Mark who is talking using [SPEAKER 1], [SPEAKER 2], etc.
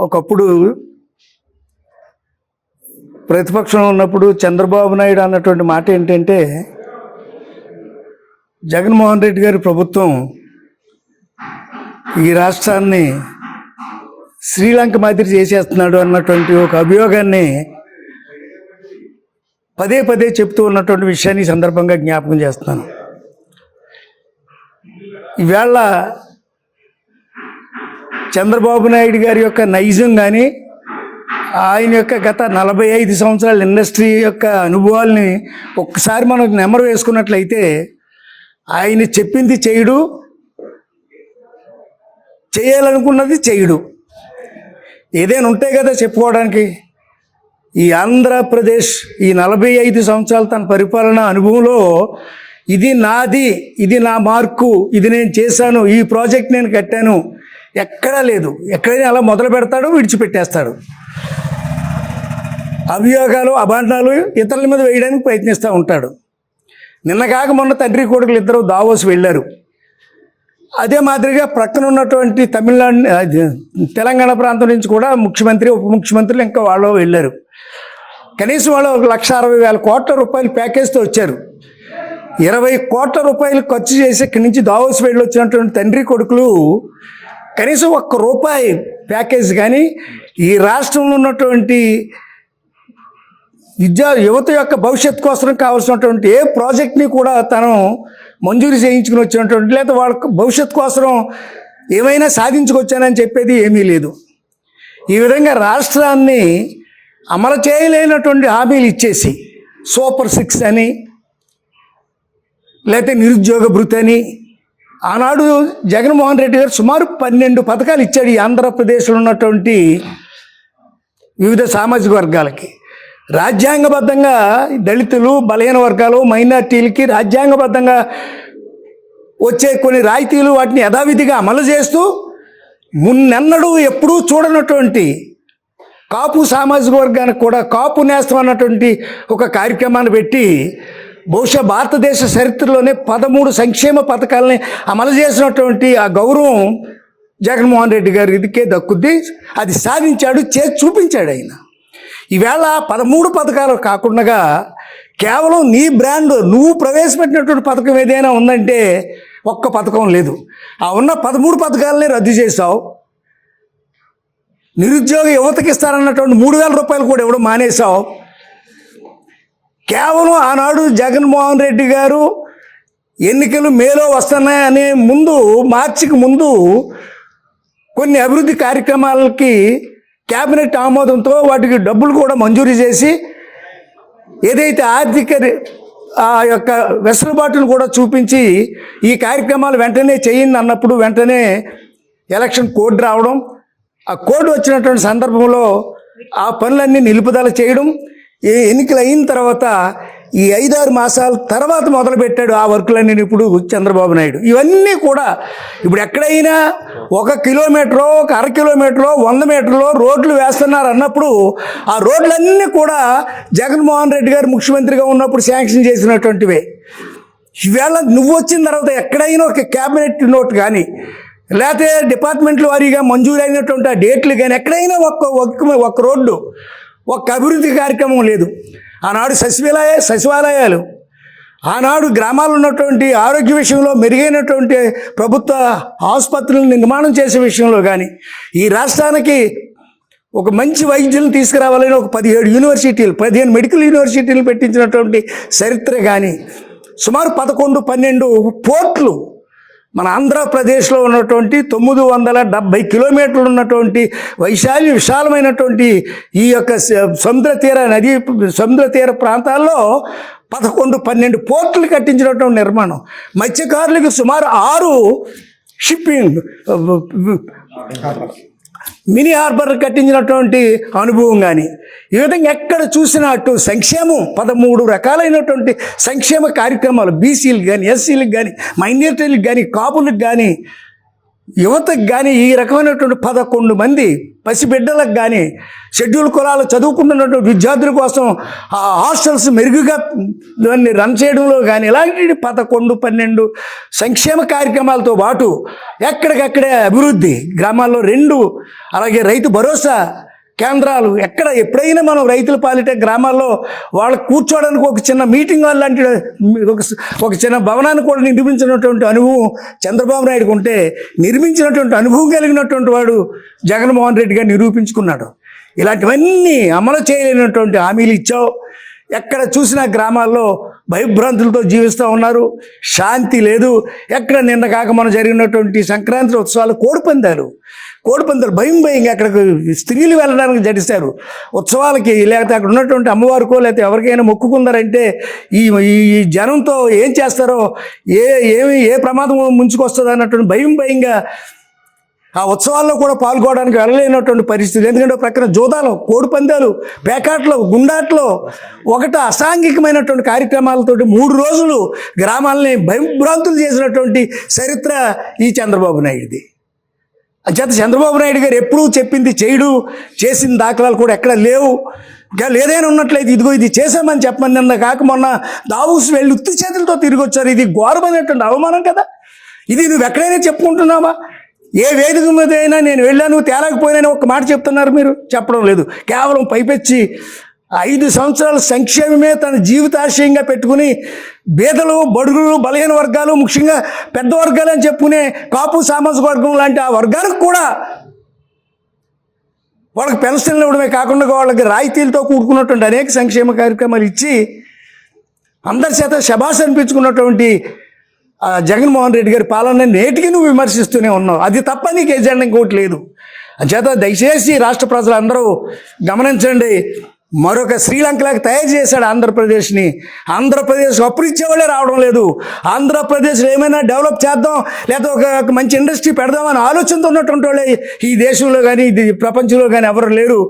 [SPEAKER 1] ఒకప్పుడు ప్రతిపక్షంలో ఉన్నప్పుడు చంద్రబాబు నాయుడు అన్నటువంటి మాట ఏంటంటే, జగన్మోహన్ రెడ్డి గారి ప్రభుత్వం ఈ రాష్ట్రాన్ని శ్రీలంక మాదిరి చేసేస్తున్నాడు అన్నటువంటి ఒక అభియోగాన్ని పదే పదే చెప్తూ ఉన్నటువంటి విషయాన్ని సందర్భంగా జ్ఞాపకం చేస్తున్నాను. ఈవేళ చంద్రబాబు నాయుడు గారి యొక్క నైజం కానీ, ఆయన యొక్క గత 45 సంవత్సరాల ఇండస్ట్రీ యొక్క అనుభవాల్ని ఒక్కసారి మనం నెమరు వేసుకున్నట్లయితే, ఆయన చెప్పింది చేయడు, చేయాలనుకున్నది చేయడు. ఏదైనా ఉంటాయి కదా చెప్పుకోవడానికి. ఈ ఆంధ్రప్రదేశ్ ఈ 45 సంవత్సరాల తన పరిపాలన అనుభవంలో ఇది నాది, ఇది నా మార్కు, ఇది నేను చేశాను, ఈ ప్రాజెక్ట్ నేను కట్టాను ఎక్కడా లేదు. ఎక్కడైనా అలా మొదలు పెడతాడు, విడిచిపెట్టేస్తాడు. అభియోగాలు, అభాండాలు ఇతరుల మీద వేయడానికి ప్రయత్నిస్తూ ఉంటాడు. నిన్న కాక మొన్న తండ్రి కొడుకులు ఇద్దరు దావోస్ వెళ్ళారు. అదే మాదిరిగా ప్రక్కన ఉన్నటువంటి తెలంగాణ ప్రాంతం నుంచి కూడా ముఖ్యమంత్రి, ఉప ముఖ్యమంత్రులు ఇంకా వాళ్ళు వెళ్ళారు. కనీసం వాళ్ళు 1,60,000 కోట్ల రూపాయల ప్యాకేజ్తో వచ్చారు. 20 కోట్ల రూపాయలు ఖర్చు చేసి ఇక్కడి నుంచి దావోస్ వెళ్ళి వచ్చినటువంటి తండ్రి కొడుకులు కనీసం ₹1 ప్యాకేజ్ కానీ, ఈ రాష్ట్రంలో ఉన్నటువంటి యువత యొక్క భవిష్యత్తు కోసం కావాల్సినటువంటి ఏ ప్రాజెక్ట్ని కూడా తను మంజూరు చేయించుకుని వచ్చినటువంటి, లేదా వాళ్ళ భవిష్యత్తు కోసం ఏమైనా సాధించుకొచ్చానని చెప్పేది ఏమీ లేదు. ఈ విధంగా రాష్ట్రాన్ని అమలు చేయలేనటువంటి హామీలు ఇచ్చేసి సూపర్ 6 అని, లేకపోతే నిరుద్యోగ భృతి అని, ఆనాడు జగన్మోహన్ రెడ్డి గారు సుమారు 12 పథకాలు ఇచ్చాడు ఈ ఆంధ్రప్రదేశ్లో ఉన్నటువంటి వివిధ సామాజిక వర్గాలకి. రాజ్యాంగబద్ధంగా దళితులు, బలహీన వర్గాలు, మైనార్టీలకి రాజ్యాంగబద్ధంగా వచ్చే కొన్ని రాయితీలు వాటిని యథావిధిగా అమలు చేస్తూ, మున్నెన్నడూ ఎప్పుడూ చూడనటువంటి కాపు సామాజిక వర్గానికి కూడా కాపు నేస్తం అన్నటువంటి ఒక కార్యక్రమాన్ని పెట్టి, బహుశా భారతదేశ చరిత్రలోనే 13 సంక్షేమ పథకాలని అమలు చేసినటువంటి ఆ గౌరవం జగన్మోహన్ రెడ్డి గారికే దక్కుద్ది. అది సాధించాడు, చేసి చూపించాడు ఆయన. ఈవేళ 13 పథకాలు కాకుండా కేవలం నీ బ్రాండ్, నువ్వు ప్రవేశపెట్టినటువంటి పథకం ఏదైనా ఉందంటే ఒక్క పథకం లేదు. ఆ ఉన్న 13 పథకాలని రద్దు చేసావు. నిరుద్యోగ యువతకి ఇస్తారన్నటువంటి 3,000 రూపాయలు కూడా ఇవ్వడం మానేసావు. కేవలం ఆనాడు జగన్మోహన్ రెడ్డి గారు ఎన్నికలు మేలో వస్తున్నాయనే ముందు, మార్చికి ముందు కొన్ని అభివృద్ధి కార్యక్రమాలకి క్యాబినెట్ ఆమోదంతో వాటికి డబ్బులు కూడా మంజూరు చేసి, ఏదైతే ఆర్థిక ఆ యొక్క వెసులుబాటును కూడా చూపించి ఈ కార్యక్రమాలు వెంటనే చేయండి అన్నప్పుడు వెంటనే ఎలక్షన్ కోడ్ రావడం, ఆ కోడ్ వచ్చినటువంటి సందర్భంలో ఆ పనులన్నీ నిలుపుదల చేయడం, ఎన్నికలు అయిన తర్వాత ఈ 5-6 మాసాల తర్వాత మొదలుపెట్టాడు ఆ వర్కులన్నీ ఇప్పుడు చంద్రబాబు నాయుడు. ఇవన్నీ కూడా ఇప్పుడు ఎక్కడైనా 1 కిలోమీటరో, 1/2 కిలోమీటరో, 100 మీటర్లో రోడ్లు వేస్తున్నారు అన్నప్పుడు ఆ రోడ్లన్నీ కూడా జగన్మోహన్ రెడ్డి గారు ముఖ్యమంత్రిగా ఉన్నప్పుడు శాంక్షన్ చేసినటువంటివే. ఈవేళ నువ్వు వచ్చిన తర్వాత ఎక్కడైనా ఒక క్యాబినెట్ నోట్ కానీ, లేకపోతే డిపార్ట్మెంట్ల వారీగా మంజూరైనటువంటి ఆ డేట్లు కానీ ఎక్కడైనా ఒక్క రోడ్డు, ఒక్క అభివృద్ధి కార్యక్రమం లేదు. ఆనాడు సచివాలయాలు, ఆనాడు గ్రామాల్లో ఉన్నటువంటి ఆరోగ్య విషయంలో మెరుగైనటువంటి ప్రభుత్వ ఆసుపత్రులను నిర్మాణం చేసే విషయంలో కానీ, ఈ రాష్ట్రానికి ఒక మంచి వైద్యులను తీసుకురావాలని ఒక 17 యూనివర్సిటీలు, 15 మెడికల్ యూనివర్సిటీలు పెట్టించినటువంటి చరిత్ర కానీ, సుమారు 11-12 పోర్ట్లు మన ఆంధ్రప్రదేశ్లో ఉన్నటువంటి 970 కిలోమీటర్లు ఉన్నటువంటి విశాలమైనటువంటి ఈ యొక్క సముద్ర తీర ప్రాంతాల్లో 11-12 పోర్టులు కట్టించినటువంటి నిర్మాణం, మత్స్యకారులకు సుమారు 6 షిప్పింగ్ మినీ హార్బర్ కట్టించినటువంటి అనుభవం కానీ, ఈ విధంగా ఎక్కడ చూసినా అటు సంక్షేమం 13 రకాలైనటువంటి సంక్షేమ కార్యక్రమాలు బీసీలకు కానీ, ఎస్సీలకు కానీ, మైనారిటీలకు కానీ, కాపులకు కానీ యువతకు కానీ ఈ రకమైనటువంటి 11 మంది పసిబిడ్డలకు కానీ షెడ్యూల్ కులాలు చదువుకుంటున్నటువంటి విద్యార్థుల కోసం ఆ హాస్టల్స్ మెరుగుగా దాన్ని రన్ చేయడంలో కానీ ఇలాంటి 11, 12 సంక్షేమ కార్యక్రమాలతో పాటు ఎక్కడికక్కడే అభివృద్ధి గ్రామాల్లో 2 అలాగే రైతు భరోసా కేంద్రాలు ఎప్పుడైనా మనం రైతుల పాలిట గ్రామాల్లో వాళ్ళకు కూర్చోవడానికి ఒక చిన్న మీటింగ్ హాల్ లాంటి ఒక చిన్న భవనాన్ని కూడా నిర్మించినటువంటి అనుభవం చంద్రబాబు నాయుడుకు ఉంటే నిర్మించినటువంటి అనుభవం కలిగినటువంటి వాడు జగన్మోహన్ రెడ్డి గారు నిరూపించుకున్నాడు. ఇలాంటివన్నీ అమలు చేయలేనటువంటి హామీలు ఇచ్చావు. ఎక్కడ చూసినా గ్రామాల్లో భయభ్రాంతులతో జీవిస్తూ ఉన్నారు, శాంతి లేదు. ఎక్కడ నిన్న కాక మనం జరిగినటువంటి సంక్రాంతి ఉత్సవాలు కోడిపందాలు భయంగా అక్కడికి స్త్రీలు వెళ్ళడానికి జడిస్తారు ఉత్సవాలకి. లేకపోతే అక్కడ ఉన్నటువంటి అమ్మవారికో లేకపోతే ఎవరికైనా మొక్కుకుందారంటే ఈ జనంతో ఏం చేస్తారో ఏ ప్రమాదం ముంచుకొస్తుందో అన్నటువంటి భయంగా ఆ ఉత్సవాల్లో కూడా పాల్గొనడానికి వెళ్ళలేనటువంటి పరిస్థితి. ఎందుకంటే ప్రక్కన జోదాలు, కోడిపందాలు, పేకాట్లు, గుండాట్లు, అసాంఘికమైనటువంటి కార్యక్రమాలతోటి 3 రోజులు గ్రామాలని భయభ్రాంతులు చేసినటువంటి చరిత్ర ఈ చంద్రబాబు నాయుడిది. అంచేత చంద్రబాబు నాయుడు గారు ఎప్పుడూ చెప్పింది చేయడు, చేసిన దాఖలాలు కూడా ఎక్కడ లేవు. ఇంకా ఏదైనా ఉన్నట్లయితే ఇదిగో ఇది చేసామని చెప్పమని నిన్న కాక మొన్న దావూస్ వెళ్ళి ఉత్తి చేతులతో తిరిగి వచ్చారు. ఇది ఘోరమైనటువంటి అవమానం కదా. ఇది నువ్వు ఎక్కడైనా చెప్పుకుంటున్నావా? ఏ వేదిక మీద అయినా నేను వెళ్ళాను తేలకపోయినా ఒక మాట చెప్తున్నారు, మీరు చెప్పడం లేదు. కేవలం పైపెచ్చి 5 సంవత్సరాల సంక్షేమమే తన జీవితాశయంగా పెట్టుకుని బీదలు, బడుగులు, బలహీన వర్గాలు, ముఖ్యంగా పెద్ద వర్గాలు అని చెప్పుకునే కాపు సామాజిక వర్గం లాంటి ఆ వర్గాలకు కూడా వాళ్ళకి పెన్షన్లు ఇవ్వడమే కాకుండా వాళ్ళకి రాయితీలతో కూడుకున్నటువంటి అనేక సంక్షేమ కార్యక్రమాలు ఇచ్చి అందరి చేత శభాష్ అనిపించుకున్నటువంటి జగన్మోహన్ రెడ్డి గారి పాలన నేటికి నువ్వు విమర్శిస్తూనే ఉన్నావు. అది తప్ప నీకు ఎజెండా ఇంకోటి లేదు. అంచేత దయచేసి రాష్ట్ర ప్రజలందరూ గమనించండి. మరొక శ్రీలంకలాగా తయారు చేశాడు ఆంధ్రప్రదేశ్ని. ఆంధ్రప్రదేశ్ అప్పులు ఇచ్చేవాళ్ళే రావడం లేదు. ఆంధ్రప్రదేశ్లో ఏమైనా డెవలప్ చేద్దాం లేదా ఒక మంచి ఇండస్ట్రీ పెడదామని ఆలోచనతో ఉన్నటువంటి వాళ్ళే ఈ దేశంలో కానీ ప్రపంచంలో కానీ ఎవరు లేరు.